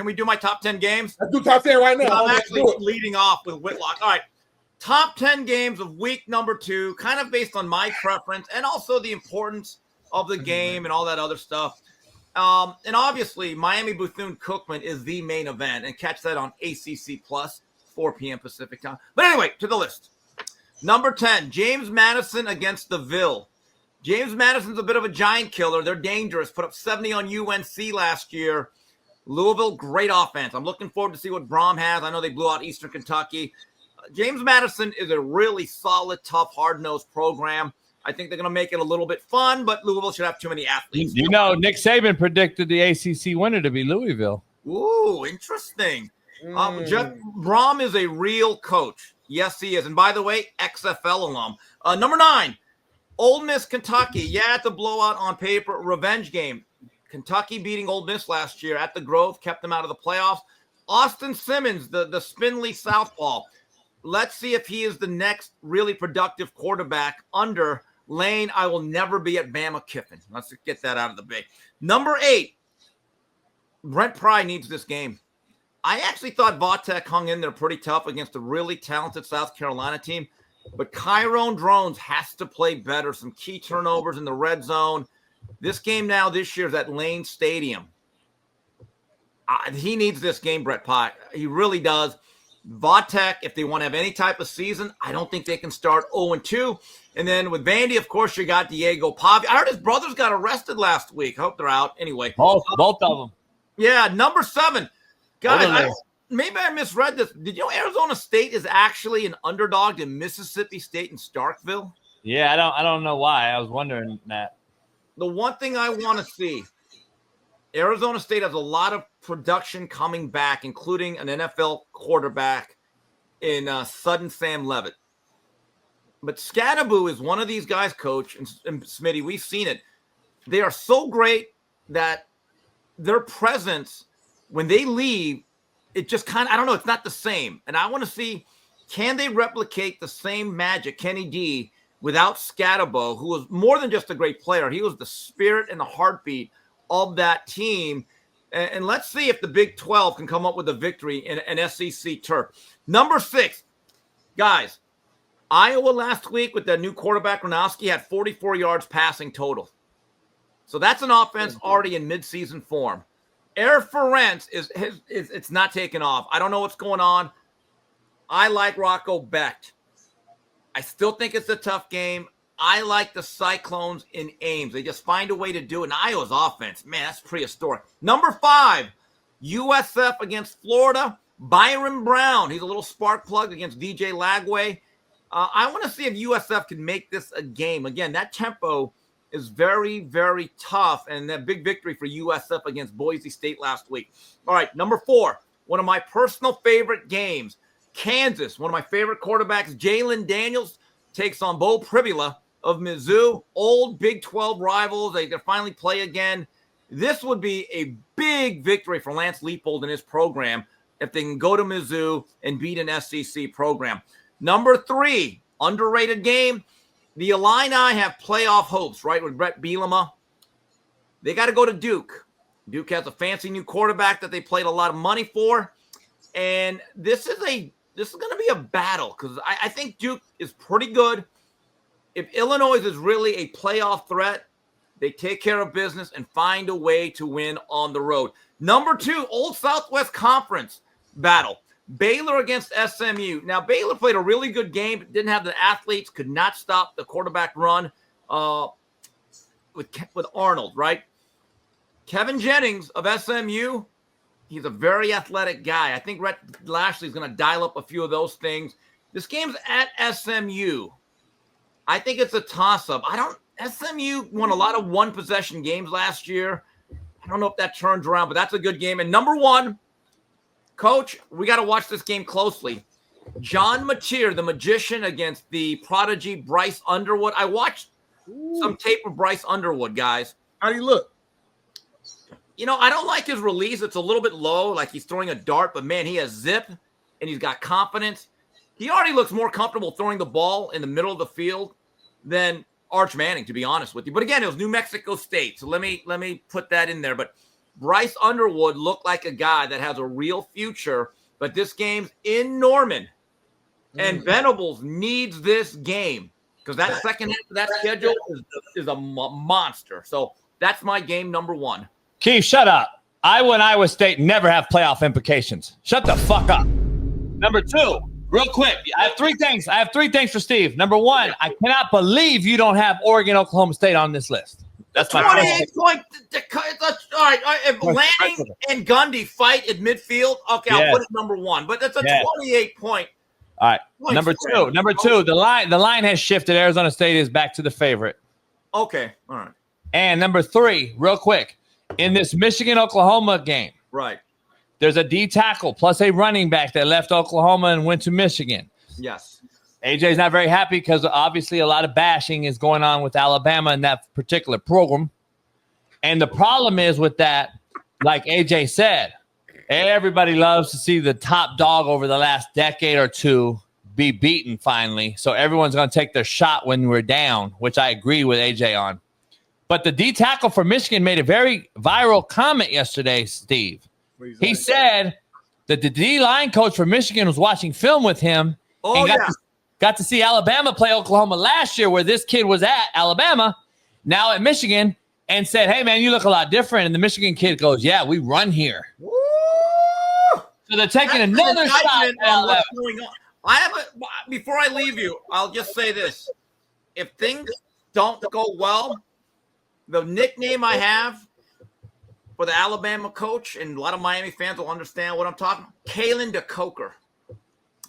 Can we do my top 10 games? Let's do top 10 right now. I'm actually leading off with Whitlock. All right. Top 10 games of week number 2, kind of based on my preference and also the importance of the game and all that other stuff. And obviously, Miami Bethune-Cookman is the main event. And catch that on ACC Plus, 4 p.m. Pacific time. But anyway, to the list. Number 10, James Madison against the Ville. James Madison's a bit of a giant killer. They're dangerous. Put up 70 on UNC last year. Louisville, great offense. I'm looking forward to see what Brom has. I know they blew out Eastern Kentucky. James Madison is a really solid, tough, hard-nosed program. I think they're going to make it a little bit fun, but Louisville should have too many athletes. You know, Nick Saban predicted the ACC winner to be Louisville. Ooh, interesting. Brom is a real coach. Yes, he is. And by the way, XFL alum. Number 9, Ole Miss, Kentucky. Yeah, it's a blowout on paper. Revenge game. Kentucky beating Ole Miss last year at the Grove, kept them out of the playoffs. Austin Simmons, the spindly southpaw. Let's see if he is the next really productive quarterback under Lane. I will never be at Bama Kiffin. Let's get that out of the bay. Number 8, Brent Pry needs this game. I actually thought Vatek hung in there pretty tough against a really talented South Carolina team, but Kyron Drones has to play better. Some key turnovers in the red zone. This game now this year is at Lane Stadium. He needs this game, Brett Pye. He really does. Vatek, if they want to have any type of season, I don't think they can start 0-2. And then with Vandy, of course, you got Diego Pavi. I heard his brothers got arrested last week. Hope they're out. Anyway. Both of them. Yeah, number 7. Guys, maybe I misread this. Did you know Arizona State is actually an underdog to Mississippi State and Starkville? Yeah, I don't know why. I was wondering that. The one thing I want to see, Arizona State has a lot of production coming back, including an NFL quarterback in Sudden Sam Levitt. But Scadaboo is one of these guys, Coach, and Smitty, we've seen it. They are so great that their presence, when they leave, it just kind of, I don't know, it's not the same. And I want to see, can they replicate the same magic, Kenny D, without Scadaboo, who was more than just a great player. He was the spirit and the heartbeat of that team. And let's see if the Big 12 can come up with a victory in an SEC turf. Number 6, guys, Iowa last week with their new quarterback, Gronowski, had 44 yards passing total. So that's an offense already in midseason form. Air Ferentz it's not taking off. I don't know what's going on. I like Rocco Becht. I still think it's a tough game. I like the Cyclones in Ames. They just find a way to do it. And Iowa's offense, man, that's prehistoric. Number 5, USF against Florida. Byron Brown, he's a little spark plug against DJ Lagway. I want to see if USF can make this a game. Again, that tempo is very, very tough, and that big victory for USF against Boise State last week. All right, number 4, one of my personal favorite games. Kansas, one of my favorite quarterbacks, Jalen Daniels, takes on Bo Pribula of Mizzou. Old Big 12 rivals. They can finally play again. This would be a big victory for Lance Leipold and his program if they can go to Mizzou and beat an SEC program. Number 3, underrated game. The Illini have playoff hopes, right, with Brett Bielema. They got to go to Duke. Duke has a fancy new quarterback that they paid a lot of money for. And this is going to be a battle because I think Duke is pretty good. If Illinois is really a playoff threat, they take care of business and find a way to win on the road. Number 2, Old Southwest Conference battle. Baylor against SMU. Now, Baylor played a really good game, but didn't have the athletes, could not stop the quarterback run with Arnold, right? Kevin Jennings of SMU, he's a very athletic guy. I think Rhett Lashley's going to dial up a few of those things. This game's at SMU. I think it's a toss-up. SMU won a lot of one-possession games last year. I don't know if that turns around, but that's a good game. And number 1, Coach, we got to watch this game closely. John Mateer, the magician, against the prodigy Bryce Underwood. I watched some tape of Bryce Underwood, guys. How do you look? You know, I don't like his release. It's a little bit low, like he's throwing a dart, but man, he has zip and he's got confidence. He already looks more comfortable throwing the ball in the middle of the field than Arch Manning, to be honest with you. But again, it was New Mexico State, so let me put that in there. But Bryce Underwood looked like a guy that has a real future, but this game's in Norman, and Venables needs this game because that second half of that schedule is a monster. So that's my game number 1. Keith, shut up. Iowa and Iowa State never have playoff implications. Shut the fuck up. Number 2, real quick. I have 3 things. I have 3 things for Steve. Number 1, I cannot believe you don't have Oregon, Oklahoma State on this list. That's my 28 point. All right. If Lanning and Gundy fight at midfield, okay, I'll put it number 1. But that's a 28 point. All right. Number 2. Number 2. The line has shifted. Arizona State is back to the favorite. Okay. All right. And number 3, real quick. In this Michigan-Oklahoma game, right, there's a D tackle plus a running back that left Oklahoma and went to Michigan. Yes. AJ's not very happy because obviously a lot of bashing is going on with Alabama in that particular program. And the problem is with that, like AJ said, everybody loves to see the top dog over the last decade or two be beaten finally. So everyone's going to take their shot when we're down, which I agree with AJ on. But the D tackle for Michigan made a very viral comment yesterday, Steve. He said that the D line coach for Michigan was watching film with him and got to see Alabama play Oklahoma last year, where this kid was at Alabama, now at Michigan, and said, "Hey, man, you look a lot different." And the Michigan kid goes, "Yeah, we run here." Woo! So they're taking another shot at Alabama. Before I leave you, I'll just say this. If things don't go well, the nickname I have for the Alabama coach, and a lot of Miami fans will understand what I'm talking about, Kalen DeCoker.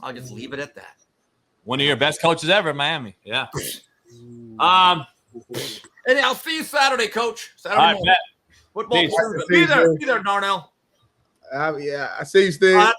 I'll just leave it at that. One of your best coaches ever in Miami. Yeah. And I'll see you Saturday, Coach. Saturday morning. Football. Be there, Darnell. Yeah, I see you, Steve.